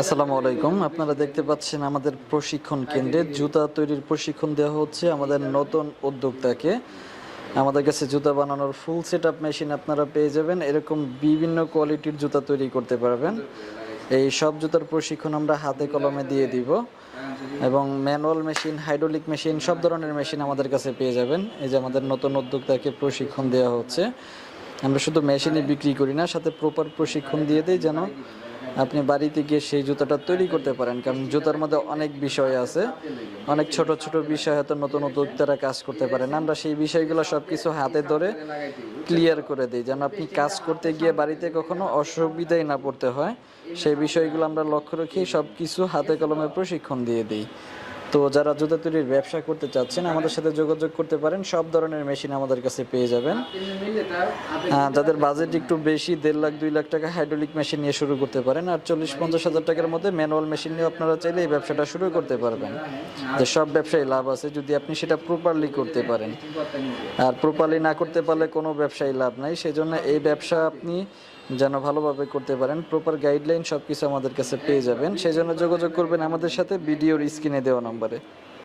আসসালামু আলাইকুম। আপনারা দেখতে পাচ্ছেন আমাদের প্রশিক্ষণ কেন্দ্রে জুতা তৈরির প্রশিক্ষণ দেওয়া হচ্ছে আমাদের নতুন উদ্যোক্তাকে। আমাদের কাছে জুতা বানানোর ফুল সেটআপ মেশিন আপনারা পেয়ে যাবেন। এরকম বিভিন্ন কোয়ালিটির জুতা তৈরি করতে পারবেন। এই সব জুতার প্রশিক্ষণ আমরা হাতে কলমে দিয়ে দিব এবং ম্যানুয়াল মেশিন, হাইড্রোলিক মেশিন সব ধরনের মেশিন আমাদের কাছে পেয়ে যাবেন। এই যে আমাদের নতুন উদ্যোক্তাকে প্রশিক্ষণ দেওয়া হচ্ছে। আমরা শুধু মেশিনই বিক্রি করি না, সাথে প্রপার প্রশিক্ষণ দিয়ে দিই যেন আপনি বাড়িতে গিয়ে সেই জুতাটা তৈরি করতে পারেন। কারণ জুতার মধ্যে অনেক বিষয় আছে, অনেক ছোট ছোট বিষয় হয়তো নতুন উদ্যোক্তারা কাজ করতে পারেন। আমরা সেই বিষয়গুলো সব কিছু হাতে ধরে ক্লিয়ার করে দিই যেন আপনি কাজ করতে গিয়ে বাড়িতে কখনো অসুবিধায় না পড়তে হয়। সেই বিষয়গুলো আমরা লক্ষ্য রেখে সব কিছু হাতে কলমে প্রশিক্ষণ দিয়ে দিই। তো যারা জুতা তৈরির ব্যবসা করতে চাচ্ছেন আমাদের সাথে যোগাযোগ করতে পারেন। সব ধরনের মেশিন আমাদের কাছে পেয়ে যাবেন। যাদের বাজেট একটু বেশি, 1.5 লাখ 2 লাখ টাকা, হাইড্রোলিক মেশিন নিয়ে শুরু করতে পারেন। আর 40-50 হাজার টাকার মধ্যে ম্যানুয়াল মেশিন নিয়ে আপনারা চাইলে এই ব্যবসাটা শুরু করতে পারবেন। যে সব ব্যবসায় লাভ আছে যদি আপনি সেটা প্রপারলি করতে পারেন। আর প্রপারলি না করতে পারলে কোনো ব্যবসায় লাভ নাই। সেই জন্য এই ব্যবসা আপনি যেন ভালোভাবে করতে পারেন, প্রপার গাইডলাইন সব কিছু আমাদের কাছে পেয়ে যাবেন। সেই জন্য যোগাযোগ করবেন আমাদের সাথে ভিডিওর স্ক্রিনে দেওয়া নম্বরে।